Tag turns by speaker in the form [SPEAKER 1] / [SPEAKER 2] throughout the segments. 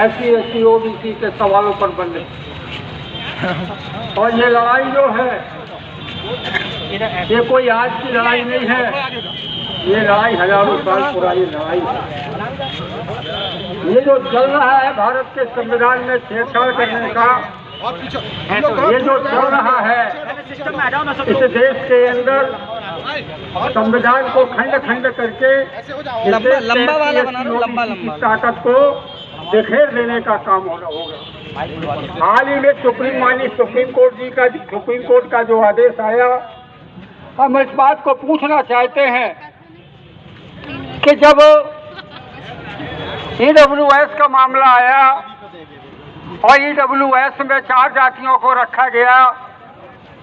[SPEAKER 1] SC ST OBC के सवालों पर बने। और ये लड़ाई जो है ये कोई आज की लड़ाई नहीं है, ये लड़ाई हजारों साल पुरानी लड़ाई है। ये जो चल रहा है भारत के संविधान में छेड़छाड़ करने का, ये जो चल रहा है इस देश के अंदर संविधान को खंड खंड करके ताकत को बिखेर देने का काम होना होगा। हाल ही में सुप्रीम कोर्ट का जो आदेश आया, हम इस बात को पूछना चाहते हैं कि जब EWS का मामला आया और EWS में 4 जातियों को रखा गया,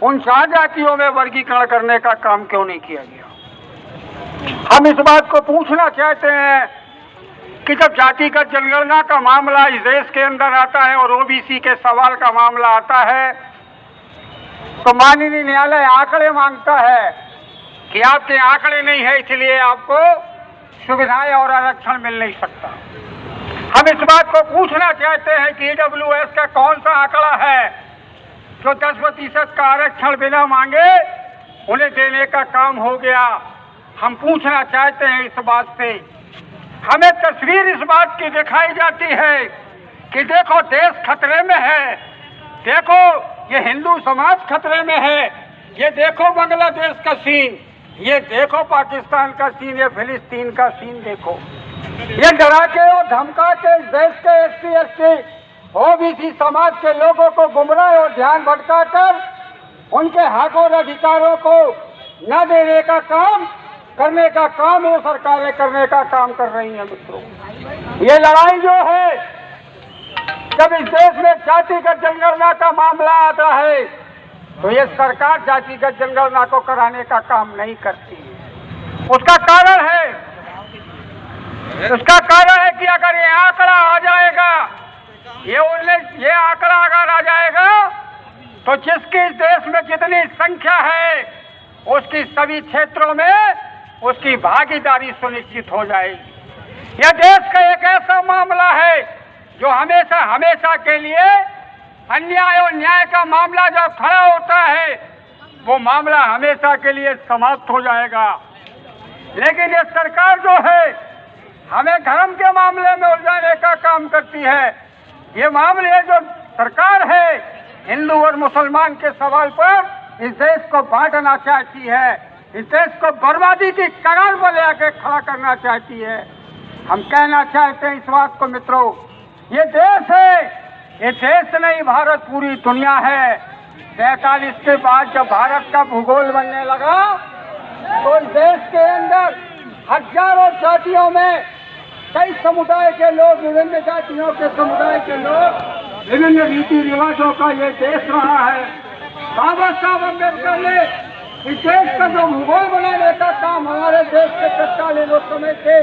[SPEAKER 1] उन 4 जातियों में वर्गीकरण करने का काम क्यों नहीं किया गया? हम इस बात को पूछना चाहते हैं कि जब जातिगत जनगणना का मामला इस देश के अंदर आता है और OBC के सवाल का मामला आता है, तो माननीय न्यायालय आंकड़े मांगता है कि आपके आंकड़े नहीं है, इसलिए आपको सुविधाएं और आरक्षण मिल नहीं सकता। हम इस बात को पूछना चाहते हैं कि EWS का कौन सा आंकड़ा है जो 10% का आरक्षण बिना मांगे उन्हें देने का काम हो गया? हम पूछना चाहते हैं इस बात से। हमें तस्वीर इस बात की दिखाई जाती है कि देखो देश खतरे में है, देखो ये हिंदू समाज खतरे में है, ये देखो बांग्लादेश का सीन, ये देखो पाकिस्तान का सीन, ये फिलिस्तीन का सीन देखो। ये डरा के और धमका के देश के SC ST OBC समाज के लोगों को गुमराह और ध्यान भटका कर उनके हक और अधिकारों को न देने का काम करने का काम वो सरकारें करने का काम कर रही हैं। मित्रों, ये लड़ाई जो है, जब इस देश में जातिगत जनगणना का मामला आता है तो ये सरकार जातिगत जनगणना को कराने का काम नहीं करती है। उसका कारण है कि अगर ये आंकड़ा आ जाएगा, ये आंकड़ा अगर आ जाएगा तो जिसकी इस देश में जितनी संख्या है उसकी सभी क्षेत्रों में उसकी भागीदारी सुनिश्चित हो जाएगी। यह देश का एक ऐसा मामला है जो हमेशा के लिए अन्याय और न्याय का मामला जब खड़ा होता है वो मामला हमेशा के लिए समाप्त हो जाएगा। लेकिन ये सरकार जो है हमें धर्म के मामले में उलझाने का काम करती है। ये मामले जो सरकार है हिंदू और मुसलमान के सवाल पर इस देश को बांटना चाहती है, इस देश को बर्बादी की कगार पर ले आके खड़ा करना चाहती है। हम कहना चाहते हैं इस बात को मित्रों, ये देश है, ये देश नहीं भारत पूरी दुनिया है। 43 के बाद जब भारत का भूगोल बनने लगा तो इस देश के अंदर हजारों जातियों में कई समुदाय के लोग, विभिन्न जातियों के समुदाय के लोग, विभिन्न रीति रिवाजों का ये देश रहा है। बाबा साहब अम्बेडकर ने इस देश का जो भूगोल बनाने का काम हमारे देश के तत्कालीन उस समय के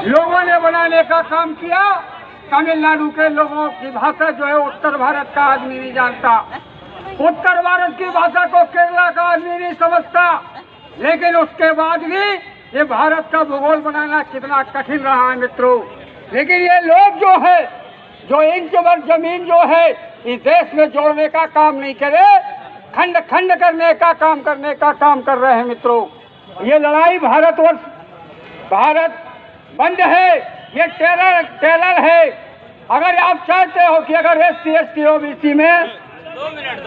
[SPEAKER 1] लोगों ने बनाने का काम किया। तमिलनाडु के लोगों की भाषा जो है उत्तर भारत का आदमी नहीं जानता, उत्तर भारत की भाषा को केरला का आदमी नहीं समझता। लेकिन उसके बाद भी ये भारत का भूगोल बनाना कितना कठिन रहा है मित्रों। लेकिन ये लोग जो है, जो इंच भर जमीन जो है इस देश में जोड़ने का काम नहीं करे, खंड खंड करने का काम कर रहे हैं मित्रों। ये लड़ाई भारत बंद है, ये टेरर है। अगर आप चाहते हो कि अगर SC ST OBC में 2 मिनट